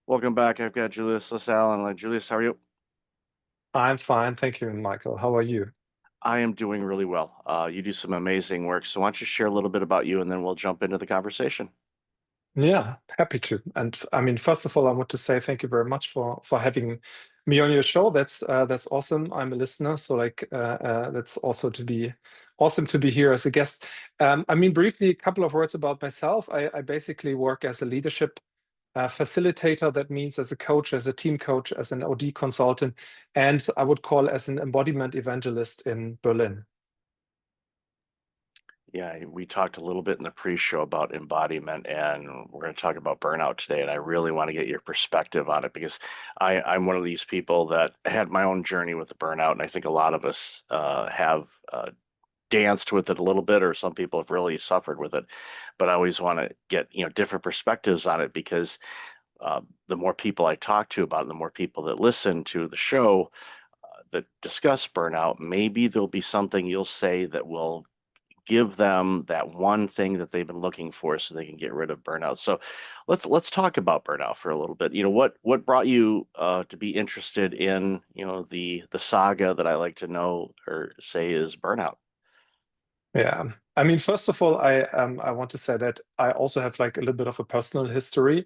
Welcome back. I've got Julius LaSalle and Julius, how are you? I'm fine, thank you, Michael. How are you? I am doing really well. You do some amazing work. So why don't you share a little bit about you and then we'll jump into the conversation. Yeah, happy to. And I mean, first of all, I want to say thank you very much for having me on your show. That's awesome. I'm a listener, so that's also to be awesome to be here as a guest. I mean, briefly, a couple of words about myself. I basically work as a leadership facilitator. That means as a coach, as a team coach, as an OD consultant, and I would call as an embodiment evangelist in Berlin. Yeah, we talked a little bit in the pre-show about embodiment, and we're going to talk about burnout today. And I really want to get your perspective on it because I'm one of these people that had my own journey with the burnout, and I think a lot of us have danced with it a little bit, or some people have really suffered with it. But I always want to get different perspectives on it because the more people I talk to about it, the more people that listen to the show that discuss burnout, maybe there'll be something you'll say that will give them that one thing that they've been looking for so they can get rid of burnout. So let's talk about burnout for a little bit. What brought you to be interested in, the saga that I like to know or say is burnout? Yeah. I mean, first of all, I want to say that I also have like a little bit of a personal history.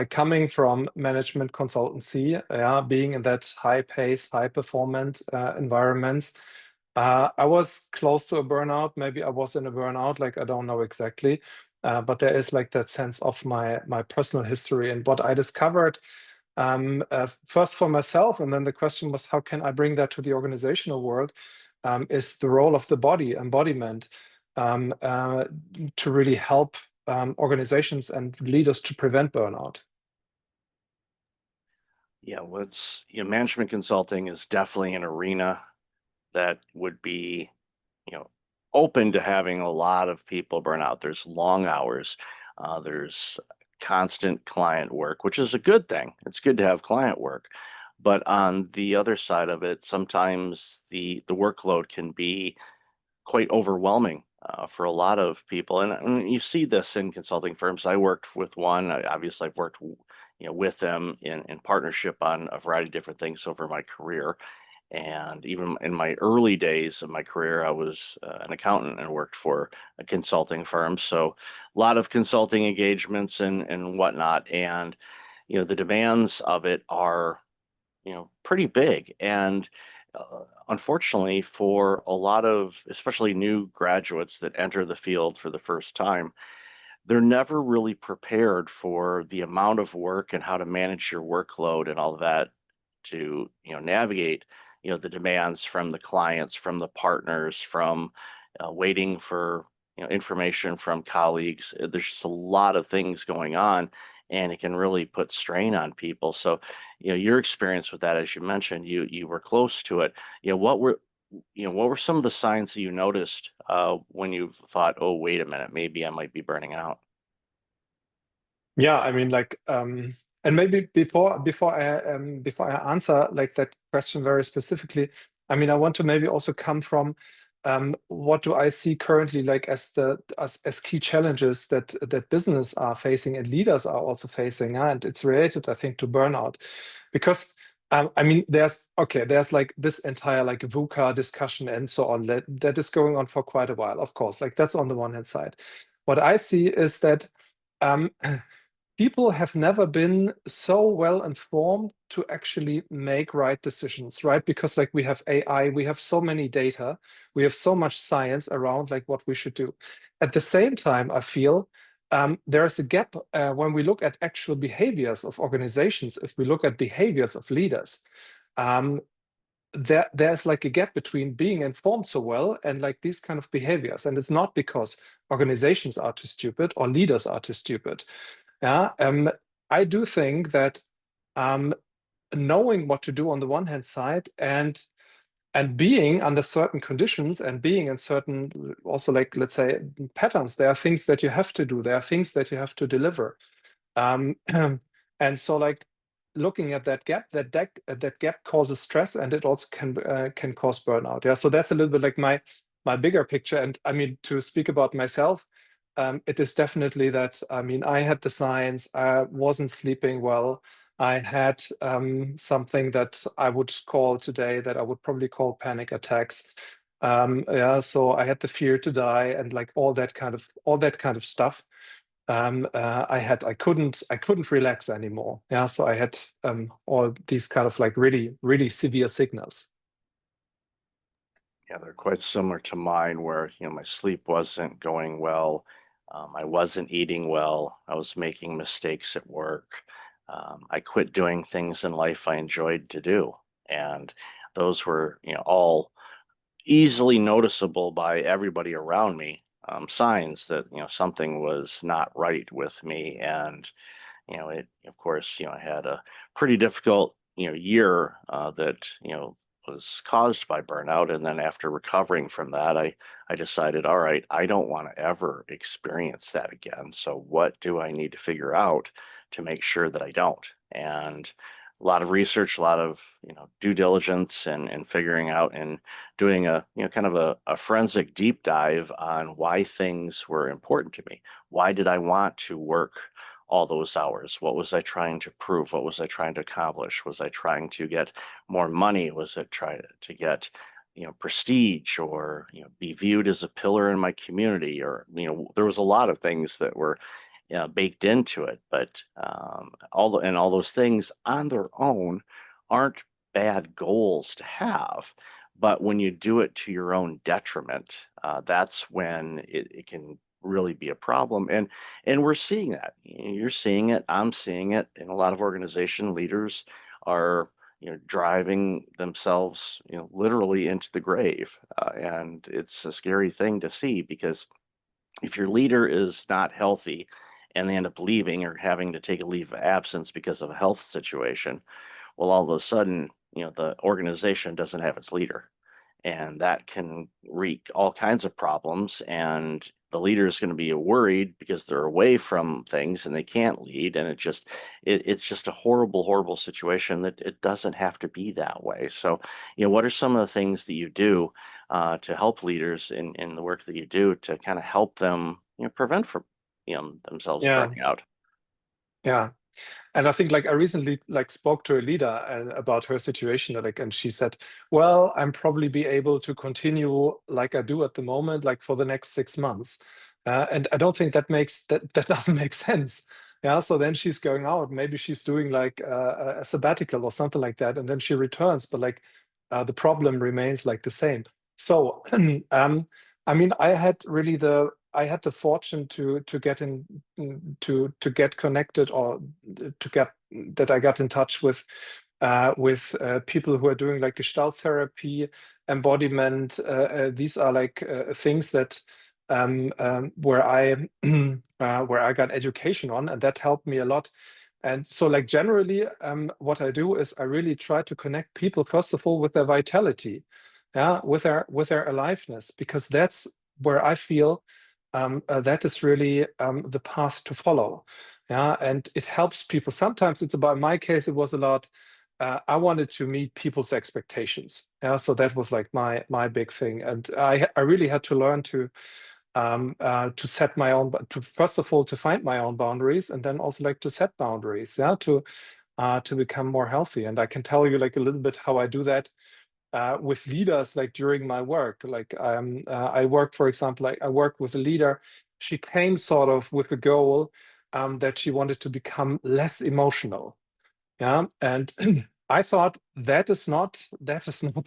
Coming from management consultancy, yeah, being in that high pace, high performance environments, I was close to a burnout. Maybe I was in a burnout, like I don't know exactly. But there is like that sense of my personal history and what I discovered first for myself, and then the question was, how can I bring that to the organizational world? Is the role of the body, embodiment, um, uh, to really help organizations and leaders to prevent burnout. Yeah, management consulting is definitely an arena that would be, you know, open to having a lot of people burn out. There's long hours, there's constant client work, which is a good thing. It's good to have client work. But on the other side of it, sometimes the workload can be quite overwhelming for a lot of people. And you see this in consulting firms. I worked with one. Obviously, I've worked with them in partnership on a variety of different things over my career. And even in my early days of my career, I was an accountant and worked for a consulting firm. So a lot of consulting engagements and whatnot. And, the demands of it are, pretty big. And unfortunately, for a lot of, especially new graduates that enter the field for the first time, they're never really prepared for the amount of work and how to manage your workload and all of that to navigate the demands from the clients, from the partners, from waiting for information from colleagues. There's just a lot of things going on, and it can really put strain on people. So your experience with that, as you mentioned, you were close to it. What were some of the signs that you noticed when you thought, oh, wait a minute, maybe I might be burning out? Yeah, I mean, and maybe before I answer like that question very specifically, I mean, I want to maybe also come from what do I see currently like as key challenges that business are facing and leaders are also facing, and it's related, I think, to burnout, because I mean, there's like this entire like VUCA discussion and so on that is going on for quite a while, of course, like that's on the one hand side. What I see is that. Um, People have never been so well informed to actually make right decisions, right? Because like we have AI, we have so many data, we have so much science around like what we should do. At the same time, I feel there's a gap when we look at actual behaviors of organizations. If we look at behaviors of leaders, um, there's like a gap between being informed so well and like these kind of behaviors. And it's not because organizations are too stupid or leaders are too stupid. Yeah, I do think that um, knowing what to do on the one hand side and being under certain conditions and being in certain also like let's say patterns, there are things that you have to do, there are things that you have to deliver. Um, and so like looking at that gap causes stress and it also can cause burnout. Yeah, so that's a little bit like my bigger picture. And I mean, to speak about myself, it is definitely that, I mean, I had the signs, I wasn't sleeping well. I had something that I would call today that I would probably call panic attacks. Yeah, so I had the fear to die and like all that kind of stuff. I couldn't relax anymore. Yeah, so I had all these kind of like really, really severe signals. Yeah, they're quite similar to mine where, my sleep wasn't going well. I wasn't eating well. I was making mistakes at work. I quit doing things in life I enjoyed to do. And those were, all easily noticeable by everybody around me. Signs that, something was not right with me. And it, of course, I had a pretty difficult, year that, was caused by burnout. And then after recovering from that, I decided, all right, I don't want to ever experience that again. So what do I need to figure out to make sure that I don't? And a lot of research, a lot of, due diligence and figuring out and doing a, kind of a forensic deep dive on why things were important to me. Why did I want to work all those hours? What was I trying to prove? What was I trying to accomplish? Was I trying to get more money? Was it trying to get, prestige or, be viewed as a pillar in my community? Or, there was a lot of things that were baked into it, but all those things on their own aren't bad goals to have. But when you do it to your own detriment, that's when it can really be a problem. And we're seeing that. You're seeing it. I'm seeing it. And a lot of organization leaders are, driving themselves, literally into the grave. And it's a scary thing to see because if your leader is not healthy and they end up leaving or having to take a leave of absence because of a health situation, well, all of a sudden, the organization doesn't have its leader, and that can wreak all kinds of problems. And the leader is going to be worried because they're away from things and they can't lead, and it's just a horrible, horrible situation that it doesn't have to be that way. So, what are some of the things that you do to help leaders in the work that you do to kind of help them, prevent from, themselves Yeah, burning out? yeah. And I think like I recently like spoke to a leader about her situation, like, and she said, "Well, I'm probably be able to continue like I do at the moment, like for the next 6 months." And I don't think that doesn't make sense. Yeah. So then she's going out. Maybe she's doing like a sabbatical or something like that, and then she returns. But like the problem remains like the same. So I mean, I had the fortune to get in to get connected or to get that I got in touch with people who are doing like gestalt therapy, embodiment. These are like things that where I where I got education on, and that helped me a lot. And so, like generally, what I do is I really try to connect people first of all with their vitality, yeah, with their aliveness, because that's where I feel that is really the path to follow. Yeah, and it helps people. Sometimes it's about, in my case, it was a lot. I wanted to meet people's expectations. Yeah, so that was like my big thing, and I really had to learn to set my own, to first of all to find my own boundaries, and then also like to set boundaries. Yeah, to become more healthy. And I can tell you like a little bit how I do that with leaders like during my work. Like I worked, for example, like I worked with a leader. She came sort of with the goal that she wanted to become less emotional. Yeah, and I thought that is not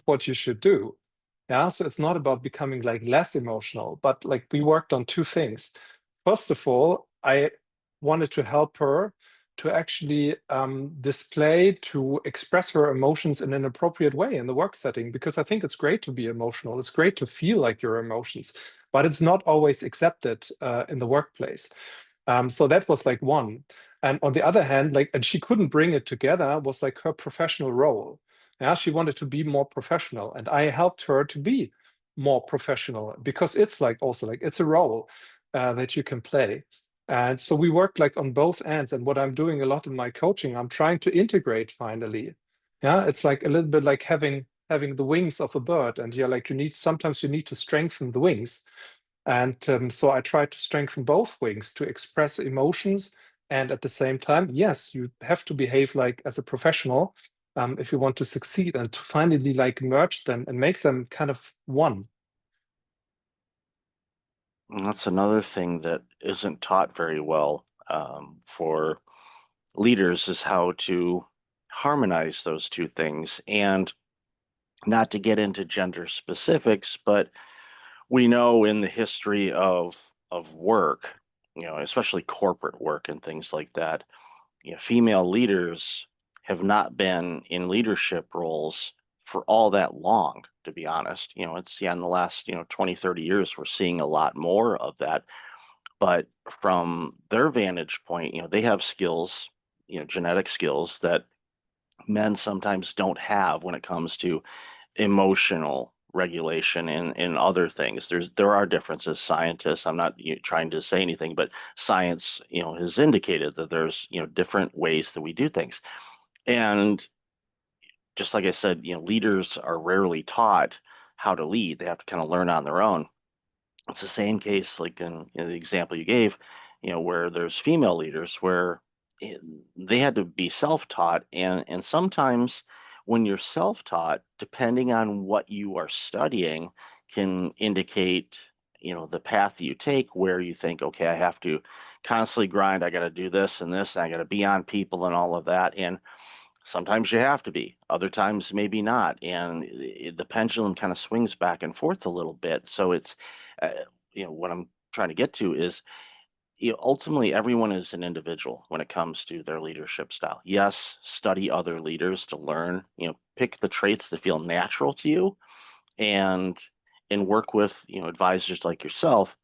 what you should do. Yeah, so it's not about becoming like less emotional, but like we worked on two things. First of all, I wanted to help her to actually to express her emotions in an appropriate way in the work setting, because I think it's great to be emotional. It's great to feel like your emotions, but it's not always accepted in the workplace. So that was like one. And on the other hand, like, and she couldn't bring it together, was like her professional role. Yeah, she wanted to be more professional, and I helped her to be more professional, because it's like also like it's a role that you can play. And so we worked like on both ends. And what I'm doing a lot in my coaching, I'm trying to integrate finally. Yeah, it's like a little bit like having the wings of a bird, and you're like sometimes you need to strengthen the wings. And so I try to strengthen both wings to express emotions And at the same time, yes, you have to behave like as a professional if you want to succeed and to finally like merge them and make them kind of one. And that's another thing that isn't taught very well for leaders is how to harmonize those two things. And not to get into gender specifics, but we know in the history of work, especially corporate work and things like that, female leaders have not been in leadership roles for all that long, to be honest. It's in the last, 20, 30 years, we're seeing a lot more of that. But from their vantage point, they have skills, genetic skills that men sometimes don't have when it comes to emotional regulation and other things. There are differences. Scientists, I'm not trying to say anything, but science, has indicated that there's, different ways that we do things. And just like I said, leaders are rarely taught how to lead. They have to kind of learn on their own. It's the same case like in the example you gave, where there's female leaders where it, they had to be self-taught, and sometimes when you're self-taught, depending on what you are studying, can indicate, the path that you take where you think, okay, I have to constantly grind, I got to do this and this, and I got to be on people and all of that. And sometimes you have to be, other times maybe not. And the pendulum kind of swings back and forth a little bit. So it's, uh, what I'm trying to get to is, ultimately everyone is an individual when it comes to their leadership style. Yes, study other leaders to learn, pick the traits that feel natural to you, and work with, advisors like yourself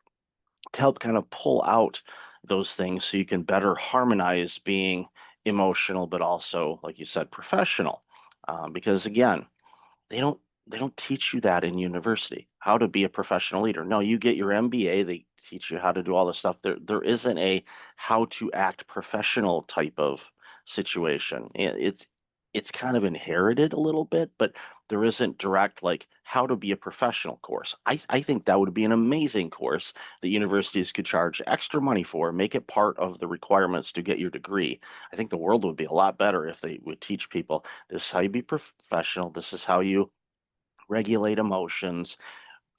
to help kind of pull out those things so you can better harmonize being emotional, but also, like you said, professional. Because again, they don't they don't teach you that in university, how to be a professional leader. No, you get your MBA, they teach you how to do all this stuff. There isn't a how to act professional type of situation. It's kind of inherited a little bit, but there isn't direct like how to be a professional course. I think that would be an amazing course that universities could charge extra money for, make it part of the requirements to get your degree. I think the world would be a lot better if they would teach people this is how you be professional, this is how you regulate emotions.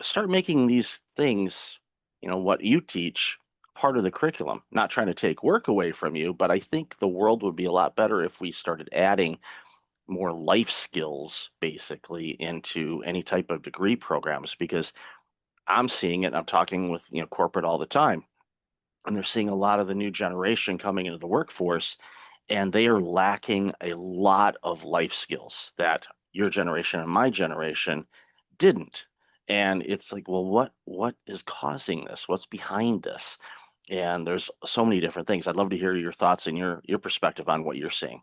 Start making these things, what you teach, part of the curriculum. Not trying to take work away from you, but I think the world would be a lot better if we started adding more life skills basically into any type of degree programs, because I'm seeing it. I'm talking with, corporate all the time, and they're seeing a lot of the new generation coming into the workforce, and they are lacking a lot of life skills that your generation and my generation didn't. And it's like, well, what is causing this? What's behind this? And there's so many different things. I'd love to hear your thoughts and your perspective on what you're seeing.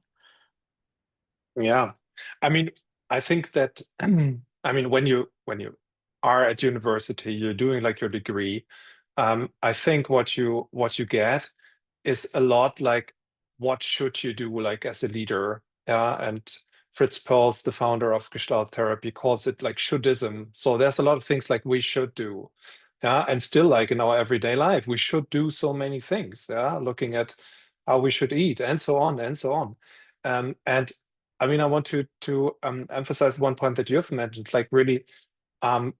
Yeah. I mean, I think that I mean when you are at university, you're doing like your degree. I think what you get is a lot like what should you do like as a leader? Yeah. And Fritz Perls, the founder of Gestalt therapy, calls it like shouldiism. So there's a lot of things like we should do. Yeah. And still like in our everyday life, we should do so many things. Yeah. Looking at how we should eat and so on and so on. And I mean, I want to emphasize one point that you have mentioned, like really um,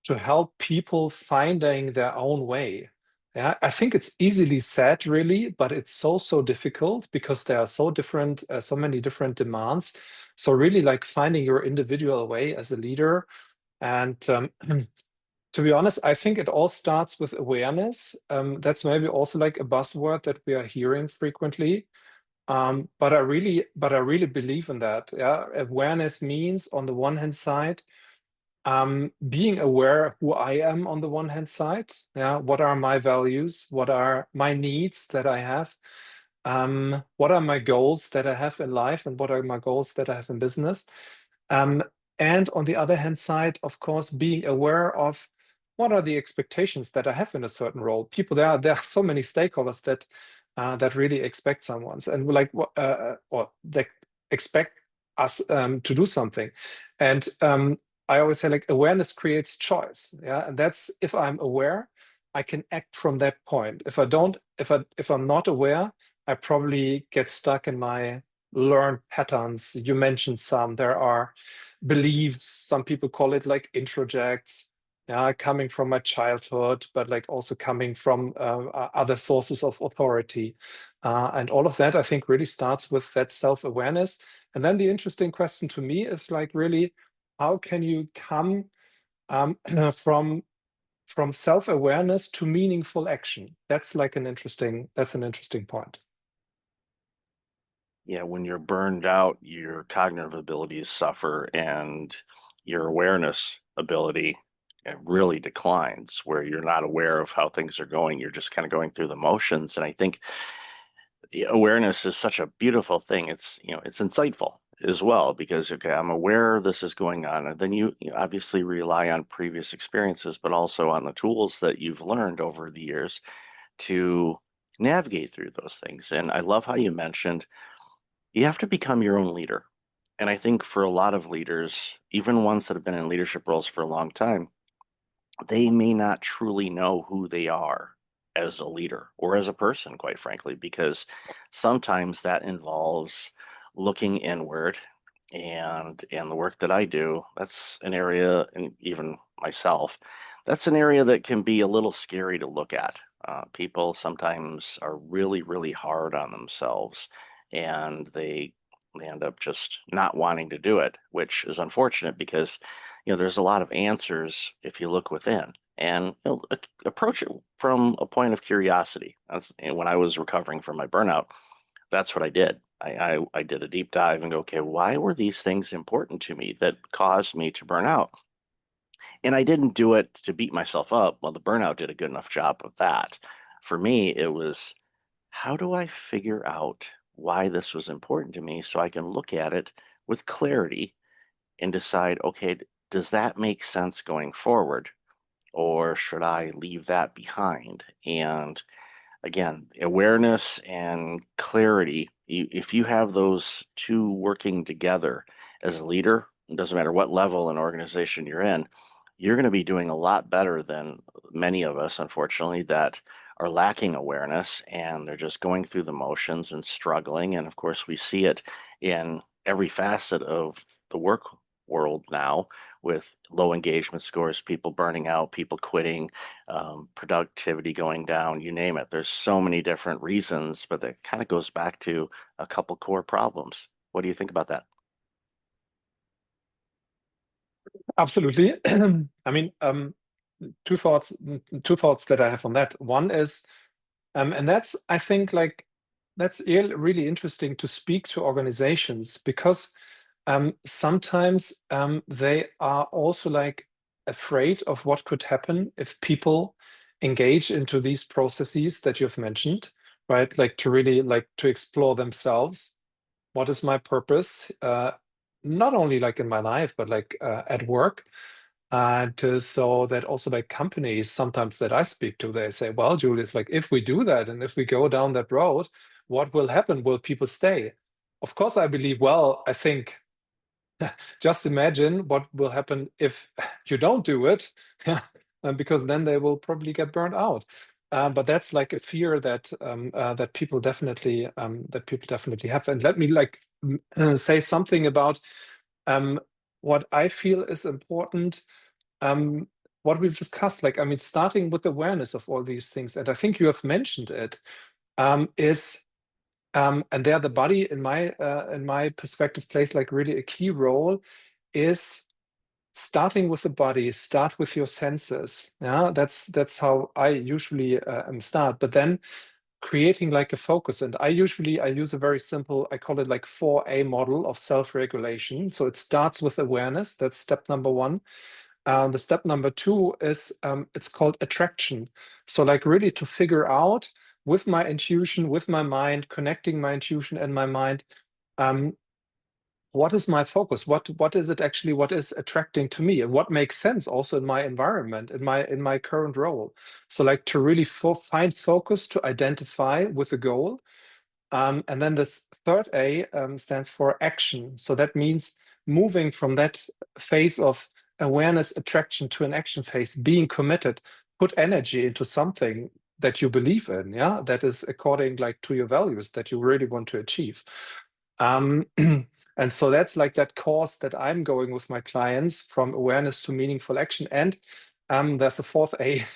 to help people finding their own way. Yeah, I think it's easily said, really, but it's so difficult because there are so different, so many different demands. So really, like finding your individual way as a leader. And to be honest, I think it all starts with awareness. That's maybe also like a buzzword that we are hearing frequently. But I really believe in that. Yeah, awareness means on the one hand side, being aware who I am on the one hand side. Yeah, what are my values? What are my needs that I have? What are my goals that I have in life, and what are my goals that I have in business? Um, and on the other hand side, of course, being aware of what are the expectations that I have in a certain role. People, there are so many stakeholders that really expect someone's and like or they expect us to do something. And I always say like awareness creates choice. Yeah, and that's if I'm aware, I can act from that point. If I don't, if I'm not aware, I probably get stuck in my learned patterns. You mentioned some. There are beliefs. Some people call it like introjects, yeah, coming from my childhood, but like also coming from other sources of authority. And all of that, I think, really starts with that self-awareness. And then the interesting question to me is like, really, how can you come from self-awareness to meaningful action? That's like that's an interesting point. Yeah, when you're burned out, your cognitive abilities suffer and your awareness ability really declines, where you're not aware of how things are going. You're just kind of going through the motions. And I think the awareness is such a beautiful thing. It's, it's insightful as well because, okay, I'm aware this is going on. And then you obviously rely on previous experiences, but also on the tools that you've learned over the years to navigate through those things. And I love how you mentioned you have to become your own leader. And I think for a lot of leaders, even ones that have been in leadership roles for a long time, they may not truly know who they are as a leader or as a person, quite frankly, because sometimes that involves looking inward. And the work that I do, that's an area, and even myself, that's an area that can be a little scary to look at. People sometimes are really, really hard on themselves, and they end up just not wanting to do it, which is unfortunate because there's a lot of answers if you look within and approach it from a point of curiosity. And when I was recovering from my burnout, that's what I did. I did a deep dive and go, okay, why were these things important to me that caused me to burn out? And I didn't do it to beat myself up. Well, the burnout did a good enough job of that. For me, it was how do I figure out why this was important to me so I can look at it with clarity and decide, okay, does that make sense going forward? Or should I leave that behind? And again, awareness and clarity, if you have those two working together as a leader, it doesn't matter what level an organization you're in, you're going to be doing a lot better than many of us, unfortunately, that are lacking awareness and they're just going through the motions and struggling. And of course, we see it in every facet of the work world now with low engagement scores, people burning out, people quitting, productivity going down, you name it. There's so many different reasons, but that kind of goes back to a couple core problems. What do you think about that? Absolutely. I mean, two thoughts, two thoughts that I have on that. One is, and that's, I think, like that's really interesting to speak to organizations because sometimes they are also like afraid of what could happen if people engage into these processes that you've mentioned, right? Like to really like to explore themselves. What is my purpose? Not only like in my life, but like at work. And so that also like companies sometimes that I speak to, they say, well, Julius, like if we do that and if we go down that road, what will happen? Will people stay? Of course, I believe, well, I think just imagine what will happen if you don't do it, because then they will probably get burned out. But that's like a fear that that people definitely have. And let me like say something about um, what I feel is important. Um, what we've discussed, like I mean, starting with awareness of all these things, and I think you have mentioned it, is and there the body in my perspective plays like really a key role is starting with the body, start with your senses. Yeah, that's how I usually start, but then creating like a focus. And I use a very simple, I call it like 4A model of self-regulation. So it starts with awareness. That's step number one. The step number two is it's called attraction. So like really to figure out with my intuition, with my mind, connecting my intuition and my mind, um, what is my focus? What is it actually? What is attracting to me, and what makes sense also in my environment, in my current role? So like to really find focus to identify with the goal, and then this third A stands for action. So that means moving from that phase of awareness attraction to an action phase, being committed, put energy into something. that you believe in, yeah, that is according like to your values that you really want to achieve. And so that's like that course that I'm going with my clients, from awareness to meaningful action. And there's a fourth A,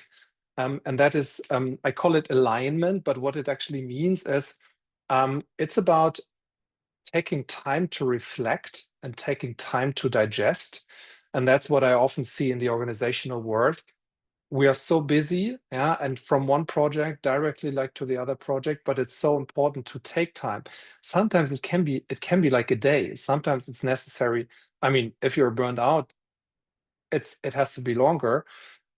and that is, I call it alignment, but what it actually means is it's about taking time to reflect and taking time to digest. And that's what I often see in the organizational world. We are so busy, yeah, and from one project directly like to the other project, but it's so important to take time. Sometimes it can be like a day. Sometimes it's necessary. I mean, if you're burned out, it has to be longer,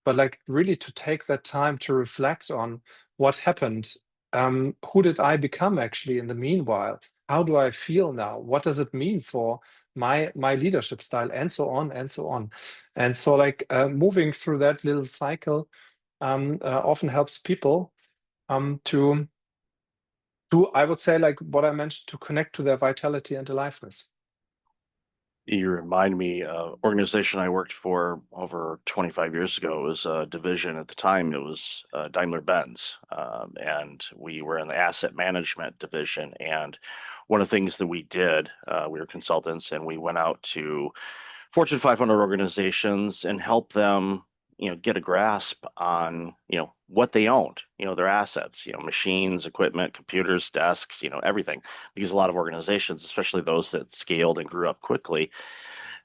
but like really to take that time to reflect on what happened. Who did I become actually in the meanwhile? How do I feel now? What does it mean for my leadership style, and so on and so on. And so like moving through that little cycle often helps people to I would say, like what I mentioned, to connect to their vitality and aliveness. You remind me, organization I worked for over 25 years ago was a division at the time. It was Daimler-Benz, and we were in the asset management division. And one of the things that we did, we were consultants, and we went out to Fortune 500 organizations and help them, get a grasp on, what they owned, their assets, machines, equipment, computers, desks, everything. Because a lot of organizations, especially those that scaled and grew up quickly,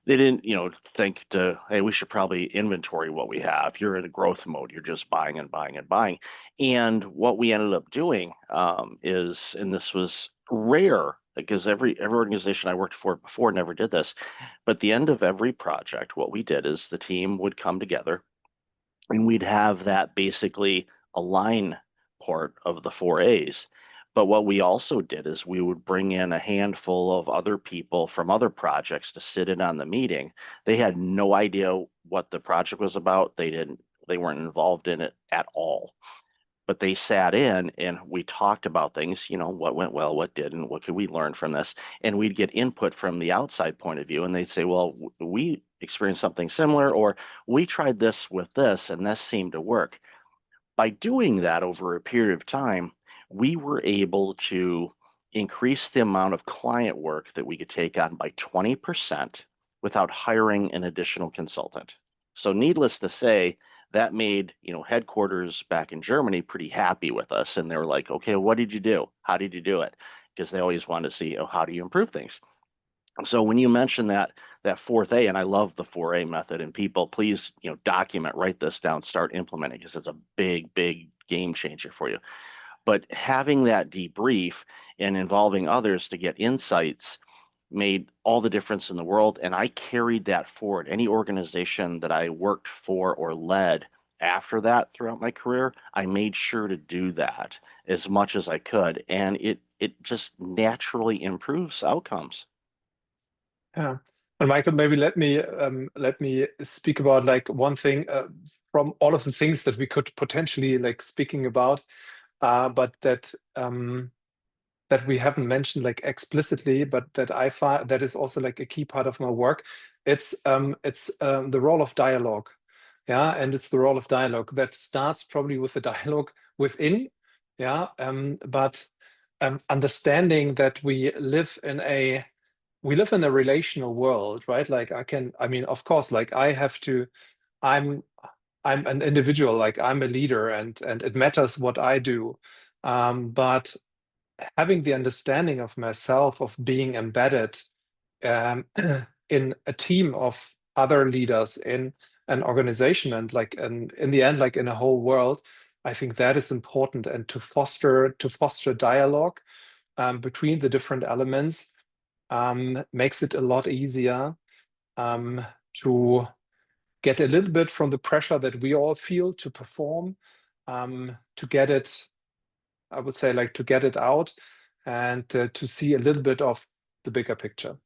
they didn't, think to, hey, we should probably inventory what we have. You're in a growth mode. You're just buying and buying and buying. And what we ended up doing is, and this was rare because every organization I worked for before never did this, but at the end of every project, what we did is the team would come together and we'd have that basically align part of the four A's. But what we also did is we would bring in a handful of other people from other projects to sit in on the meeting. They had no idea what the project was about. They weren't involved in it at all. But they sat in and we talked about things, what went well, what didn't, what could we learn from this? And we'd get input from the outside point of view, and they'd say, well, we experienced something similar, or we tried this with this, and this seemed to work. By doing that over a period of time, we were able to increase the amount of client work that we could take on by 20% without hiring an additional consultant. So needless to say, that made, headquarters back in Germany pretty happy with us. And they were like, okay, what did you do? How did you do it? Because they always wanted to see, oh, how do you improve things? So when you mention that fourth A, and I love the 4A method, and people, please, document, write this down, start implementing, because it's a big, big game changer for you. But having that debrief and involving others to get insights made all the difference in the world. And I carried that forward. Any organization that I worked for or led after that throughout my career, I made sure to do that as much as I could. And it just naturally improves outcomes. Yeah. And Michael, maybe let me speak about like one thing from all of the things that we could potentially like speaking about, but that we haven't mentioned like explicitly, but that I find that is also like a key part of my work. It's the role of dialogue. Yeah, and it's the role of dialogue that starts probably with the dialogue within, yeah, but understanding that we live in a relational world, right? Like I mean, of course, like I'm I'm an individual, like I'm a leader, and it matters what I do. But having the understanding of myself, of being embedded um, in a team of other leaders in an organization, and like in the end, like in a whole world, I think that is important. And to foster dialogue between the different elements makes it a lot easier um, to get a little bit from the pressure that we all feel to perform, to get it, I would say, like to get it out, and to see a little bit of the bigger picture.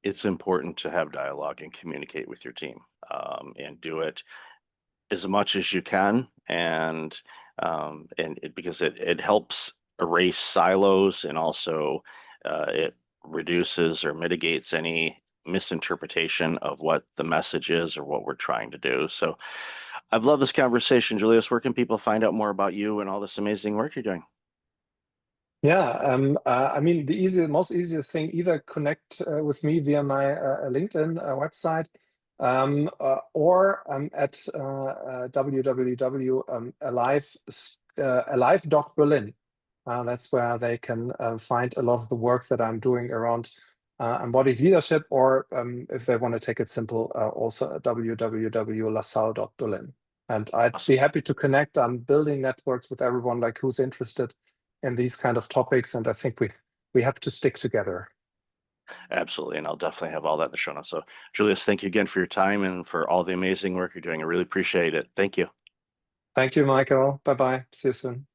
It's important to have dialogue and communicate with your team, and do it as much as you can, and because it helps erase silos, and also it reduces or mitigates any misinterpretation of what the message is or what we're trying to do. So I've loved this conversation, Julius. Where can people find out more about you and all this amazing work you're doing? Yeah, I mean, most easiest thing, either connect with me via my LinkedIn website, or at www.alive.berlin. That's where they can find a lot of the work that I'm doing around embodied leadership, or if they want to take it simple, also at www.lasalle.berlin. And I'd be Awesome. happy to connect. I'm building networks with everyone like who's interested in these kind of topics, and I think we have to stick together. Absolutely. And I'll definitely have all that in the show notes. So, Julius, thank you again for your time and for all the amazing work you're doing. I really appreciate it. Thank you. Thank you, Michael. Bye bye. See you soon.